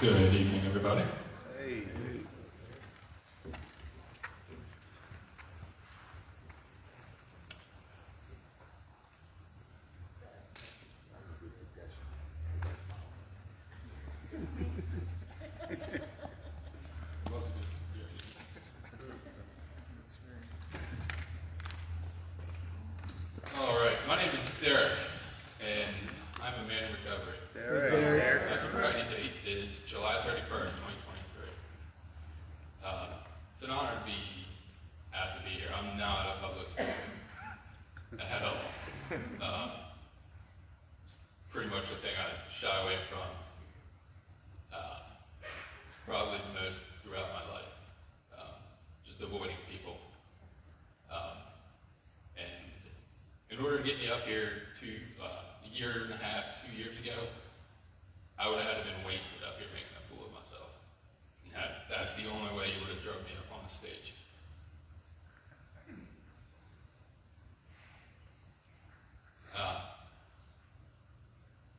Good evening, everybody. Hey. All right, my name is Derrick, and I'm a man in recovery. Derrick. My sobriety date is July 31st, 2023. It's an honor to be asked to be here. I'm not a public speaker at all. It's pretty much the thing I shy away from probably the most throughout my life. Just avoiding people. And in order to get me up here a year and a half, 2 years ago, I would have had to been wasted up here making a fool of myself. And that's the only way you would have drugged me up on the stage.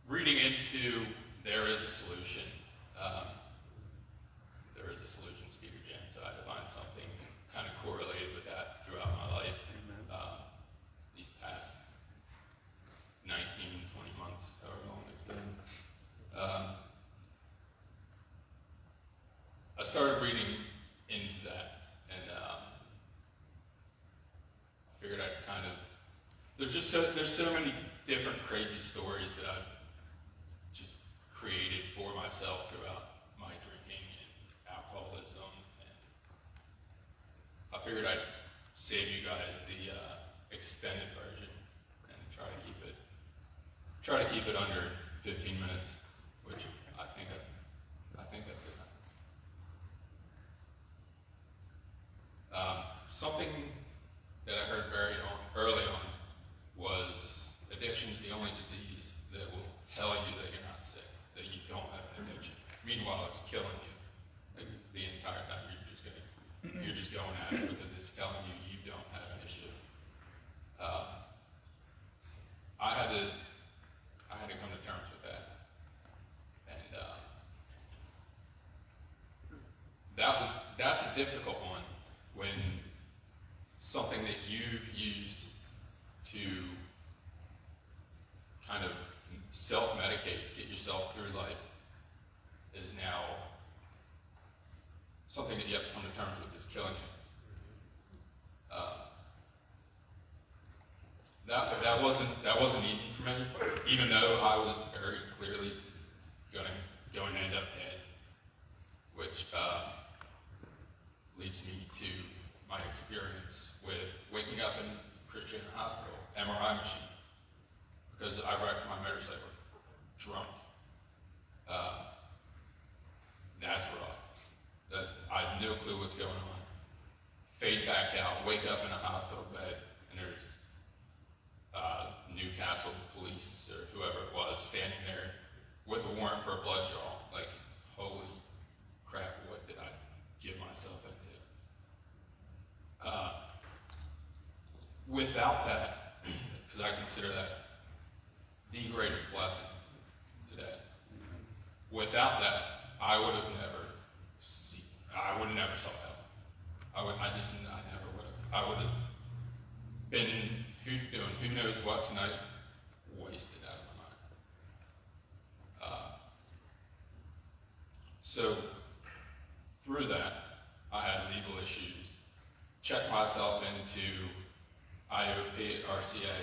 Reading into There Is a Solution, There Is a Solution, Steve James, I had to find something kind of correlated with that throughout my life. These past 19, 20 months, however long it's been. I started reading into that, and I figured I'd kind of, there's so many different crazy stories that I've just created for myself throughout my drinking and alcoholism, and I figured I'd save you guys the extended version and try to keep it under 15 minutes, which I think that's good. Something that I heard early on was addiction's the only disease that will tell you that you're not sick, that you don't have an addiction. Meanwhile, it's killing you. Like, the entire time you're just going at it because it's telling you you don't have an issue. I had to come to terms with that, and that's a difficult one when something that you've used to kind of self-medicate, get yourself through life, is now something that you have to come to terms with is killing you. That wasn't easy for me, even though I was very clearly going to end up dead, which leads me to my experience with waking up in Christian hospital, MRI machine, because I wrecked my motorcycle drunk. That's rough. I had no clue what's going on. Fade back out, wake up in a hospital bed, and there's Newcastle police or whoever it was standing there with a warrant for a blood draw. Like, holy crap, what did I get myself into? Without that, because I consider that the greatest blessing today. Without that, I would have never sought help. I never would have. I would have been doing who knows what tonight, wasted out of my mind. So through that, I had legal issues. Checked myself into IOP at RCA,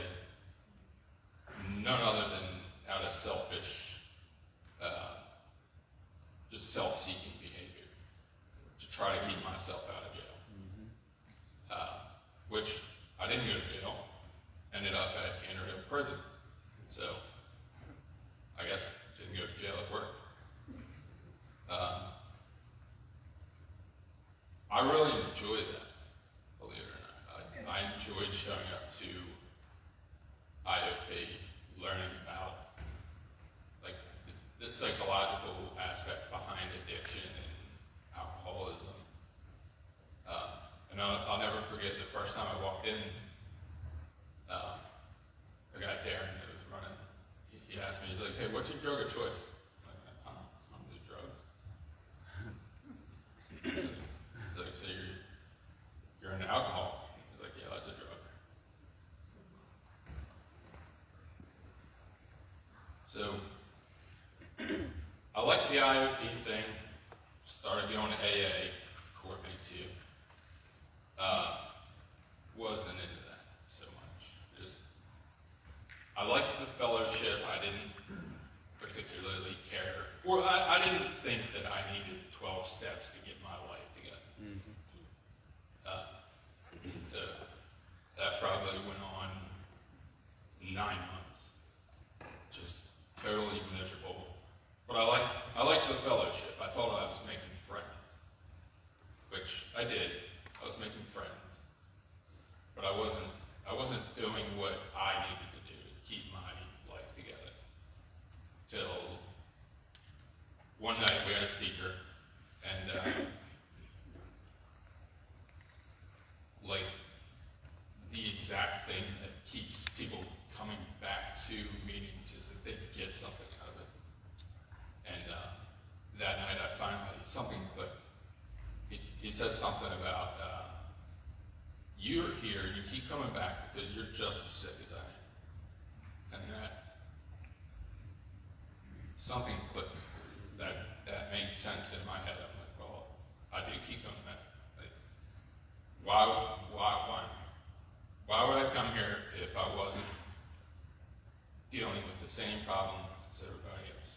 none other than out of selfish, just self-seeking behavior to try to keep myself out of jail. Which I didn't go to jail, ended up at Anderhill prison. So I guess didn't go to jail at work. I really enjoyed that, believe it or not. I enjoyed showing up to IOP, learning about like the psychological aspect behind addiction and alcoholism. And I'll never forget the first time I walked in, a guy, Derrick, that was running, he asked me, he's like, hey, what's your drug of choice? I'm like, I don't do drugs. So I like the IOP thing. Started going to AA, coordinates you. Wasn't into that so much. I liked the fellowship. I didn't particularly care, or I didn't think that I needed 12 steps to get my life together. So that probably went on 9 months, just totally miserable. But I liked the fellowship. I thought I was making friends, which I did. I was making friends, but I wasn't doing what I needed to do to keep my life together. Till one night we had a speaker, and like the exact thing that keeps people coming back to meetings is that they get something out of it. And that night I finally, something clicked. He said something about, you're here, you keep coming back because you're just as sick as I am. And that, something clicked. That made sense in my head. I'm like, well, I do keep coming back. Like, why would I come here if I wasn't dealing with the same problem as everybody else?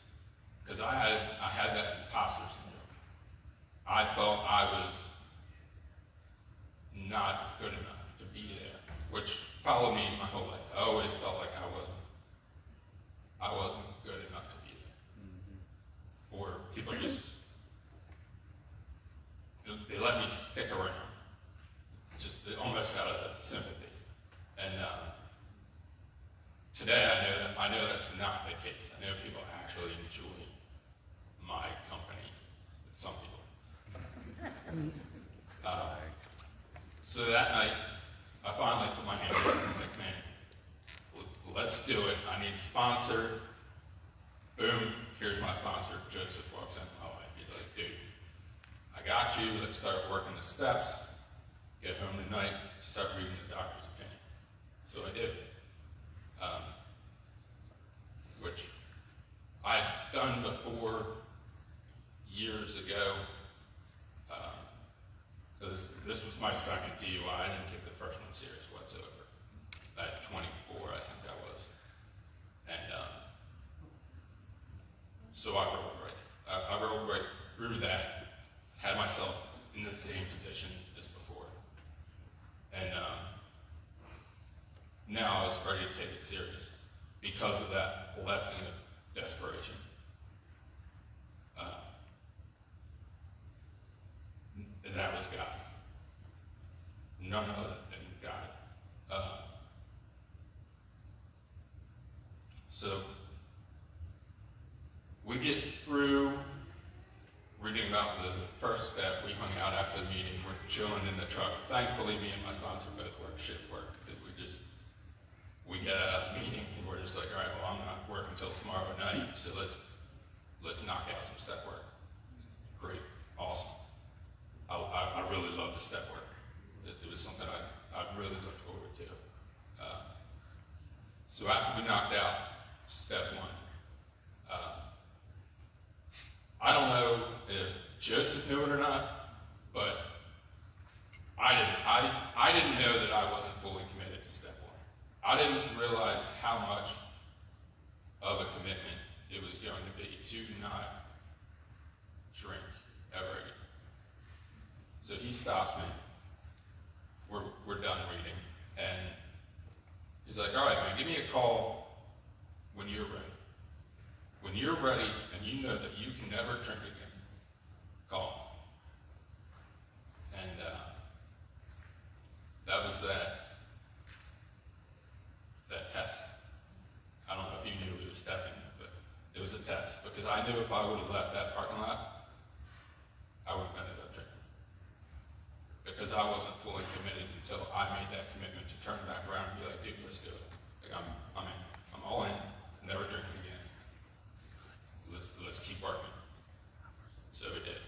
Because I had that imposter syndrome. I felt I was not good enough to be there, which followed me my whole life. I always felt like I wasn't good enough to be there. Or people they let me stick around, just almost out of sympathy. And today I know that's not the case. I know people actually enjoy my company, some people. So that night, I finally put my hand up and I'm like, man, let's do it. I need a sponsor. Boom, here's my sponsor. Joseph walks into my life. He's like, dude, I got you. Let's start working the steps. Get home tonight, start reading the doctor's opinion. So I did. Which I'd done before years ago. This was my second DUI. I didn't take the first one serious whatsoever. At 24, I think I was. And so I rolled right through that, had myself in the same position as before. And now I was ready to take it serious because of that lesson of desperation. And that was God. None other than God. So we get through reading about the first step. We hung out after the meeting. We're chilling in the truck. Thankfully, me and my sponsor both work shift work because we get out of the meeting and we're just like, all right, well, I'm not working until tomorrow night, so let's knock out some step work. Great, awesome. I really love the step work. It was something I really looked forward to. So after we knocked out step one, I don't know if Joseph knew it or not, but I didn't know that I wasn't fully committed to step one. I didn't realize how much of a commitment it was going to be to not drink ever again. So he stops me. We're done reading, and he's like, all right, man, give me a call when you're ready. When you're ready and you know that you can never drink again, call me. And that was that test. I don't know if you knew he was testing me, but it was a test, because I knew if I would have left that parking lot, I would have ended up drinking. Because I wasn't fully committed until I made that commitment to turn back around and be like, dude, let's do it. Like, I'm in. I'm all in. Never drinking again. Let's keep working. So we did.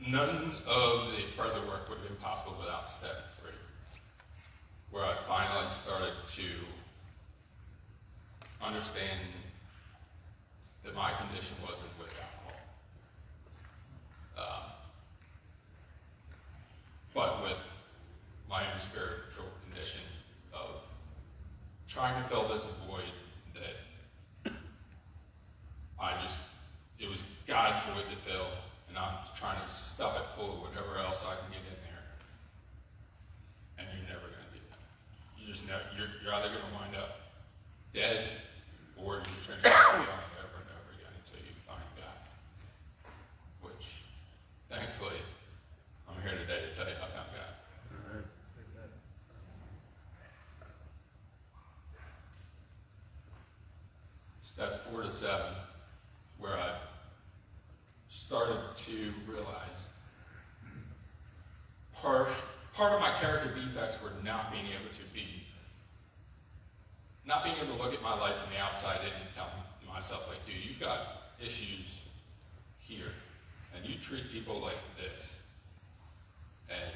None of the further work would have been possible without step 3, where I finally started to understand that my condition wasn't with alcohol, but with my own spiritual condition of trying to fill this void that it was God's void to fill, and I'm trying to stuff it full of whatever else I can get in there. And you're never going to do that. You're either going to wind up dead, or you're trying to keep on it over and over again until you find God. Which, thankfully, I'm here today to tell you I found God. All right. Steps 4 to 7, where I started to realize part of my character defects were not being able to look at my life from the outside in and tell myself, like, dude, you've got issues here, and you treat people like this, and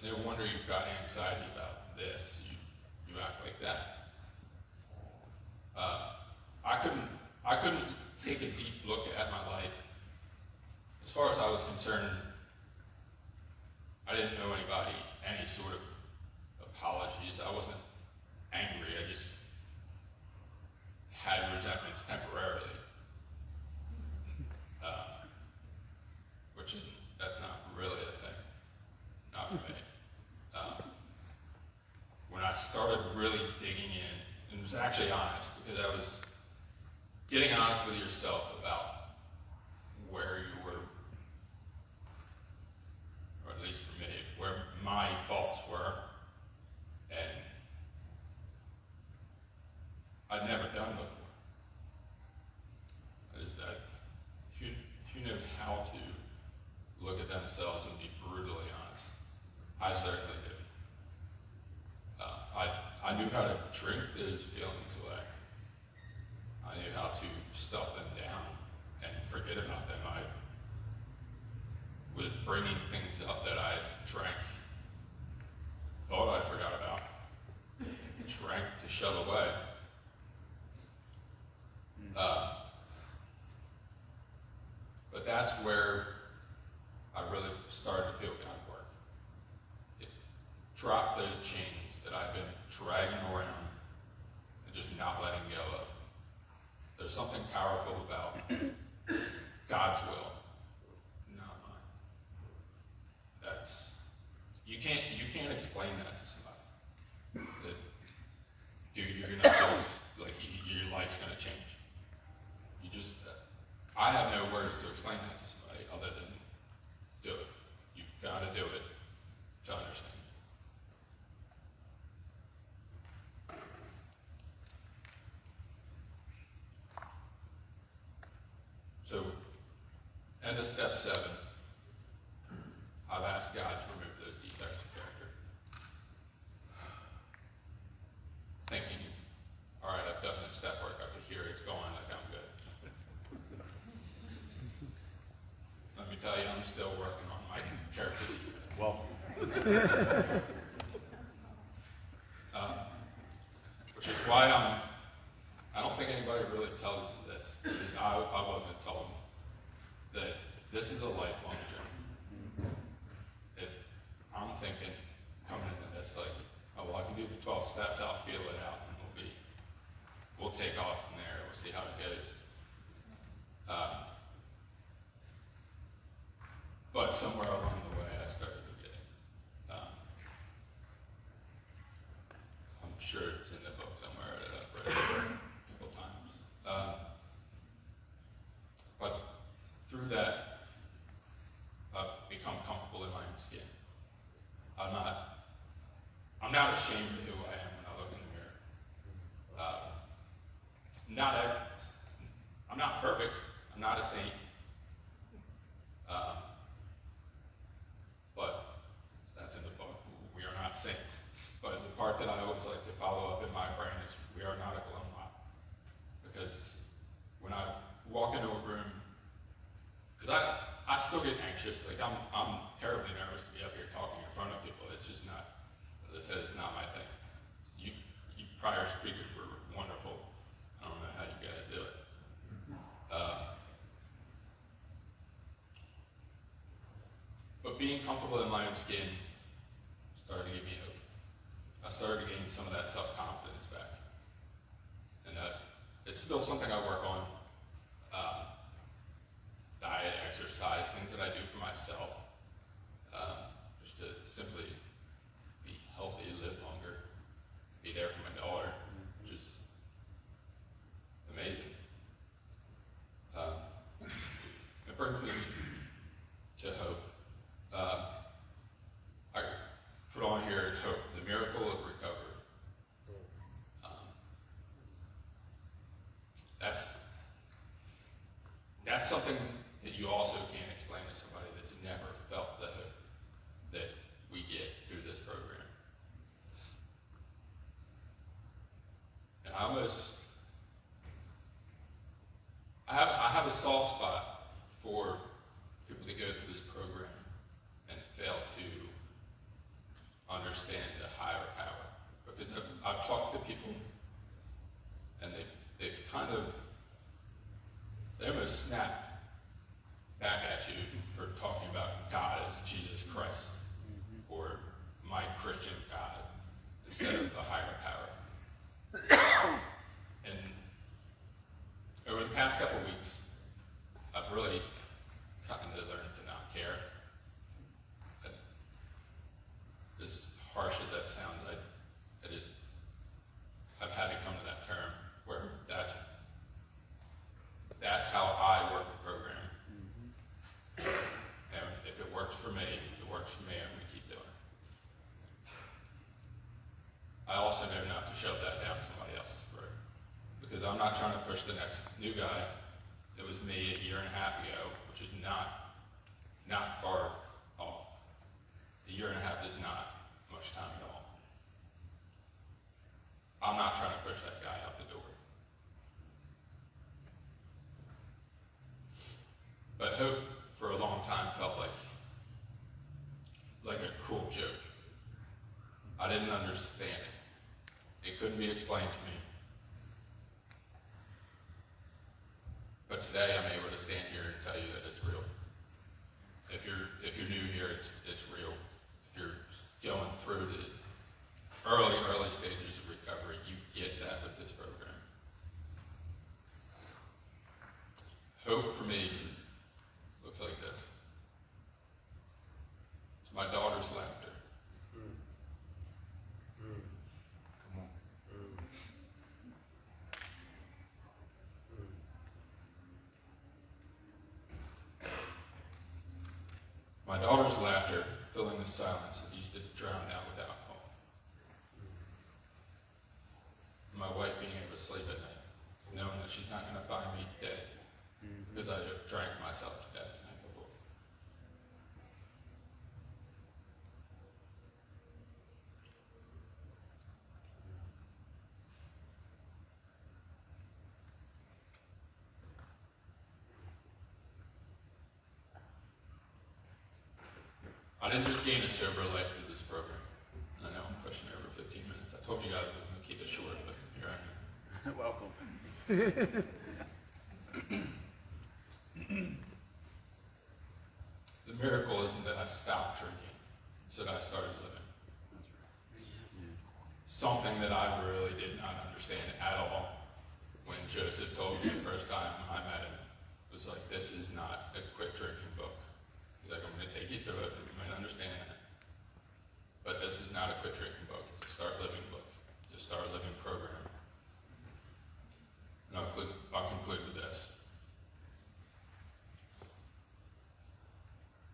no wonder you've got anxiety about this. You act like that. I couldn't take a deep look at my life. As far as I was concerned, I didn't owe anybody any sort of apologies. I wasn't angry. I just had resentment temporarily, that's not really a thing, not for me. When I started really digging in, and was actually honest, because I was getting honest with yourself about where you were, or at least for me, where my faults were, and I'd never done before. If you know how to look at themselves and be brutally honest, I certainly did. I knew how to drink those feelings away. I knew how to stuff them down and forget about them. I was bringing things up that I drank, thought I forgot about, drank to shove away. But that's where I really started to feel God work. It dropped those chains that I've been dragging around and just not letting go of. There's something powerful about God's will, not mine. You can't explain that to somebody. That, dude, you're gonna your life's gonna change. I have no words to explain that to somebody other than do it. You've got to do it to understand. So, end of step 7. I've asked God to remove those defects of character. Thinking, all right, I've done this step work. I can hear it's going like I'm good. Let me tell you, I'm still working on my character defects. Well, which is why I don't think anybody really tells you this, because I wasn't told that this is a lifelong journey. If I'm thinking, coming into this, like, oh, well, I can do the 12 steps, I'll feel it out, and we'll take off from there, we'll see how it goes. But somewhere along the way, I started to get it. I'm sure it's in the book somewhere that I've read it a couple times. But through that, I've become comfortable in my own skin. I'm not ashamed of who I am when I look in the mirror. I'm not perfect. I'm not a saint. But that's in the book. We are not saints. But the part that I always like to follow up in my brain is we are not a glum lot. Because when I walk into a room, because I still get anxious. Like I'm terribly nervous to be up here talking in front of people. It's just not. that said it's not my thing. You prior speakers were wonderful. I don't know how you guys do it. But being comfortable in my own skin started to give me hope. I started to gain some of that self-confidence back. And it's still something I work on. Diet, exercise, things that I do for myself. Just to simply be healthy, live longer, be there for my daughter, which is amazing. It brings me to hope. I put on here hope, the miracle of recovery. That's something that you also can't explain to somebody that's never felt the hope that we get through this program. And I have a soft spot for people that go through this program and fail to understand the higher power. Because I've talked to people and they've kind of, they almost snap back at you for talking about God as Jesus Christ or my Christian God instead of the higher power. And over the past couple weeks, I've really kind of learned to not care. As harsh as that sounds, I've had to come to that term where that's how I work the program. And if it works for me, I'm going to keep doing it. I also know not to shove that down somebody else's throat. Because I'm not trying to push the next new guy. It was me a year and a half ago, which is not far off. A year and a half is not much time at all. I'm not trying to push that guy out the door. But hope for a long time felt like a cruel joke. I didn't understand it. It couldn't be explained to me. But today I'm able to stand here and tell you that it's real. If you're new here, it's real. If you're going through the early stages of recovery, you get that with this program. Hope for me looks like this. It's my daughter's laughter. Come on. My daughter's laughter filling the silence that used to drown out with alcohol. My wife being able to sleep at night, knowing that she's not going to find me dead because I drank myself to death the night before. I didn't just gain a sober life through this program. And I know I'm pushing over 15 minutes. I told you guys I was going to keep it short, but here I am. Welcome. The miracle isn't that I stopped drinking, it's that I started living. Something that I really did not understand at all when Joseph told me the first time I met him was like, this is not a quick drinking book. He's like, I'm going to take you through it, and you might understand that. But this is not a quick drinking book, it's a start living book. It's a start living program. And I'll conclude with this.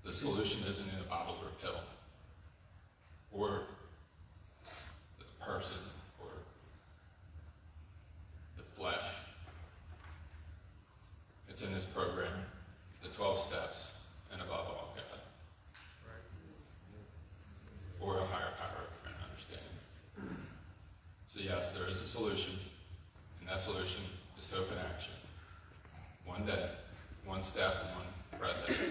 The solution isn't in a bottle or a pill, or the person, or the flesh. It's in this program, the 12 steps, and above all, God. Or a higher power and understanding. So yes, there is a solution, and that solution is hope in action. One day, one step, one breath at a time.